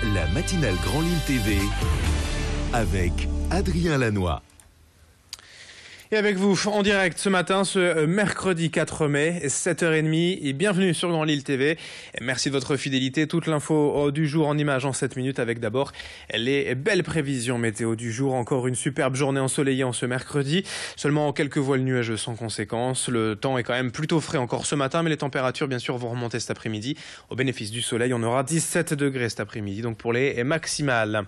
La matinale Grand Lille TV avec Adrien Lanois. Et avec vous, en direct ce matin, ce mercredi 4 mai, 7h30, et bienvenue sur Grand Lille TV. Et merci de votre fidélité. Toute l'info du jour en images en 7 minutes avec d'abord les belles prévisions météo du jour. Encore une superbe journée ensoleillée en ce mercredi. Seulement quelques voiles nuageux sans conséquence. Le temps est quand même plutôt frais encore ce matin, mais les températures bien sûr vont remonter cet après-midi. Au bénéfice du soleil, on aura 17 degrés cet après-midi, donc pour les maximales.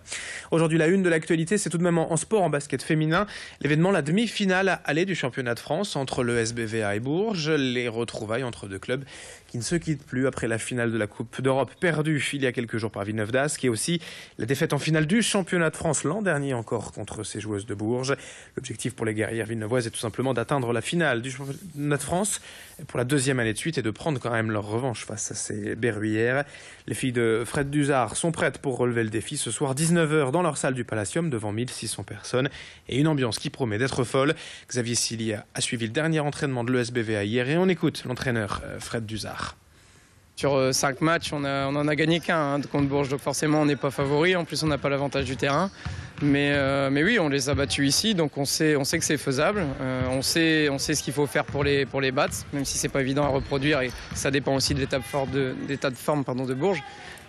Aujourd'hui, la une de l'actualité, c'est tout de même en sport, en basket féminin. L'événement, la demi-finale aller du championnat de France entre le SBVA et Bourges, les retrouvailles entre deux clubs qui ne se quittent plus après la finale de la Coupe d'Europe perdue il y a quelques jours par Villeneuve d'Ascq et aussi la défaite en finale du championnat de France l'an dernier encore contre ces joueuses de Bourges. L'objectif pour les guerrières villeneuvoises est tout simplement d'atteindre la finale du championnat de France pour la deuxième année de suite et de prendre quand même leur revanche face à ces berruyères. Les filles de Fred Duzard sont prêtes pour relever le défi ce soir 19h dans leur salle du Palacium devant 1600 personnes et une ambiance qui promet d'être folle. Xavier Silly a suivi le dernier entraînement de l'ESBVA hier et on écoute l'entraîneur Fred Duzard. Sur 5 matchs, on en a gagné qu'un contre Bourges, donc forcément on n'est pas favori, en plus on n'a pas l'avantage du terrain. Mais oui, on les a battus ici, donc on sait que c'est faisable, on sait ce qu'il faut faire pour les battre, même si c'est pas évident à reproduire et ça dépend aussi de l'état de forme de Bourges.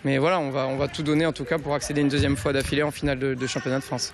Mais voilà, on va tout donner en tout cas pour accéder une deuxième fois d'affilée en finale de championnat de France.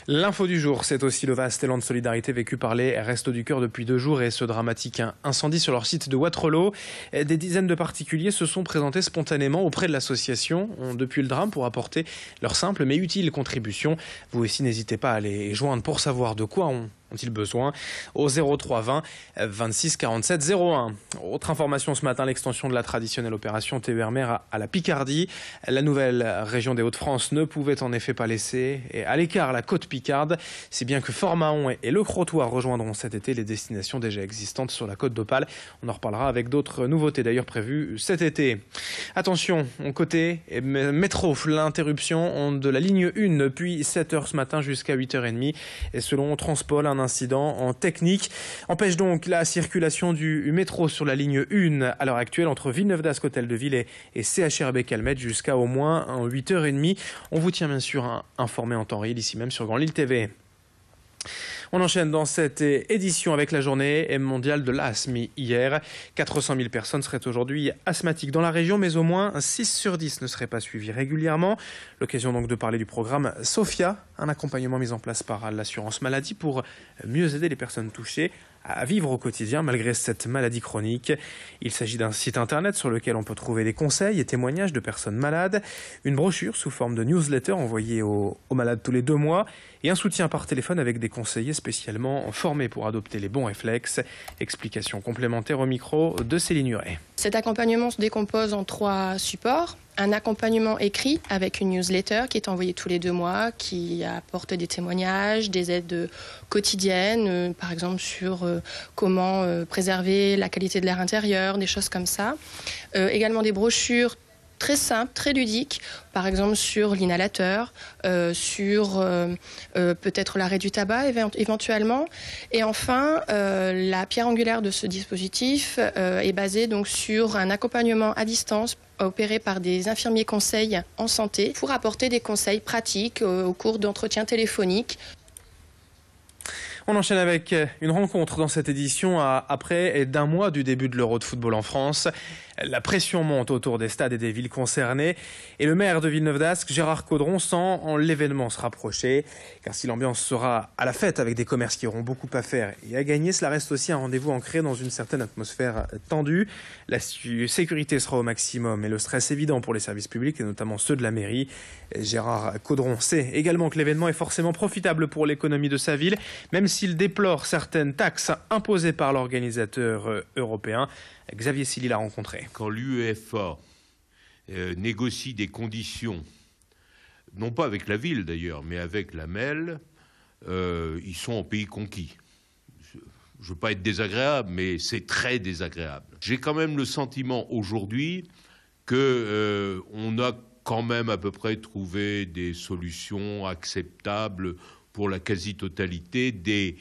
L'info du jour, c'est aussi le vaste élan de solidarité vécu par les Restos du Cœur depuis 2 jours et ce dramatique incendie sur leur site de Wattrelos. Des dizaines de particuliers se sont présentés spontanément auprès de l'association depuis le drame pour apporter leur simple mais utile contribution. Vous aussi, n'hésitez pas à les joindre pour savoir de quoi ont-ils besoin au 03 20 26 47 01. Autre information ce matin, l'extension de la traditionnelle opération TER Mer à la Picardie. La nouvelle région des Hauts-de-France ne pouvait en effet pas laisser à l'écart la côte picarde, si bien que Fort-Mahon et le Crotoy rejoindront cet été les destinations déjà existantes sur la côte d'Opale. On en reparlera avec d'autres nouveautés d'ailleurs prévues cet été. Attention, côté métro, l'interruption de la ligne 1 depuis 7h ce matin jusqu'à 8h30 et selon Transpol, un incident en technique empêche donc la circulation du métro sur la ligne 1 à l'heure actuelle entre Villeneuve d'Ascq, Hôtel de Ville et CHRB Calmette jusqu'à au moins 8h30. On vous tient bien sûr informé en temps réel ici même sur Grand Lille TV. On enchaîne dans cette édition avec la journée mondiale de l'asthme. Hier, 400 000 personnes seraient aujourd'hui asthmatiques dans la région, mais au moins 6 sur 10 ne seraient pas suivies régulièrement. L'occasion donc de parler du programme SOFIA, un accompagnement mis en place par l'assurance maladie pour mieux aider les personnes touchées à vivre au quotidien malgré cette maladie chronique. Il s'agit d'un site internet sur lequel on peut trouver des conseils et témoignages de personnes malades, une brochure sous forme de newsletter envoyée aux malades tous les 2 mois et un soutien par téléphone avec des conseillers spécialement formés pour adopter les bons réflexes. Explication complémentaire au micro de Céline Huret. Cet accompagnement se décompose en 3 supports. Un accompagnement écrit avec une newsletter qui est envoyée tous les 2 mois, qui apporte des témoignages, des aides quotidiennes, par exemple sur comment préserver la qualité de l'air intérieur, des choses comme ça. Également des brochures très simples, très ludiques, par exemple sur l'inhalateur, sur peut-être l'arrêt du tabac éventuellement. Et enfin, la pierre angulaire de ce dispositif est basée donc sur un accompagnement à distance opéré par des infirmiers conseils en santé pour apporter des conseils pratiques au cours d'entretiens téléphoniques. On enchaîne avec une rencontre dans cette édition après d'1 mois du début de l'Euro de football en France. La pression monte autour des stades et des villes concernées et le maire de Villeneuve d'Ascq, Gérard Caudron, sent l'événement se rapprocher. Car si l'ambiance sera à la fête avec des commerces qui auront beaucoup à faire et à gagner, cela reste aussi un rendez-vous ancré dans une certaine atmosphère tendue. La sécurité sera au maximum et le stress évident pour les services publics et notamment ceux de la mairie. Gérard Caudron sait également que l'événement est forcément profitable pour l'économie de sa ville, même s'il déplore certaines taxes imposées par l'organisateur européen. Xavier Silly l'a rencontré. Quand l'UEFA négocie des conditions, non pas avec la ville d'ailleurs, mais avec la MEL, ils sont en pays conquis. Je ne veux pas être désagréable, mais c'est très désagréable. J'ai quand même le sentiment aujourd'hui qu'on a quand même à peu près trouvé des solutions acceptables pour la quasi-totalité des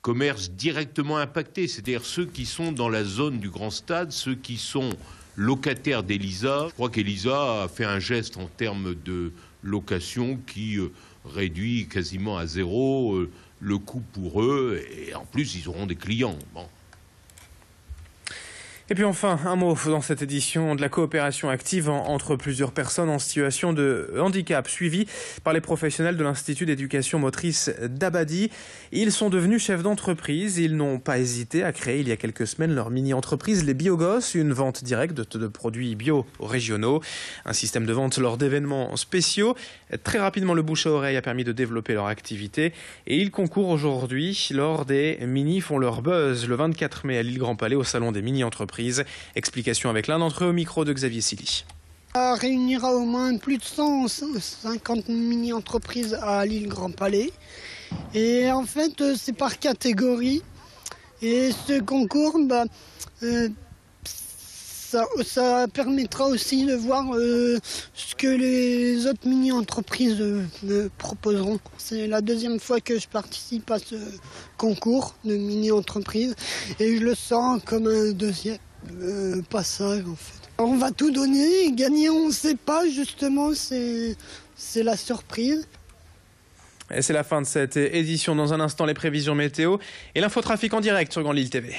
commerces directement impactés, c'est-à-dire ceux qui sont dans la zone du grand stade, ceux qui sont locataire d'Elisa. Je crois qu'Elisa a fait un geste en termes de location qui réduit quasiment à zéro le coût pour eux. Et en plus, ils auront des clients. Bon. Et puis enfin, un mot dans cette édition de la coopération active entre plusieurs personnes en situation de handicap, suivies par les professionnels de l'Institut d'éducation motrice d'Abadi. Ils sont devenus chefs d'entreprise. Ils n'ont pas hésité à créer il y a quelques semaines leur mini-entreprise Les Biogosses, une vente directe de produits bio régionaux, un système de vente lors d'événements spéciaux. Très rapidement, le bouche à oreille a permis de développer leur activité et ils concourent aujourd'hui lors des Mini font leur buzz le 24 mai à l'île Grand Palais au salon des mini-entreprises. Explication avec l'un d'entre eux au micro de Xavier Silly. Ça réunira au moins plus de 150 mini-entreprises à l'île Grand Palais. Et en fait, c'est par catégorie. Et ce concours, ça permettra aussi de voir ce que les autres mini-entreprises me proposeront. C'est la deuxième fois que je participe à ce concours de mini-entreprises et je le sens comme un deuxième passage en fait. On va tout donner, gagner on ne sait pas justement, c'est la surprise. Et c'est la fin de cette édition. Dans un instant, les prévisions météo et l'infotrafic en direct sur Grand Lille TV.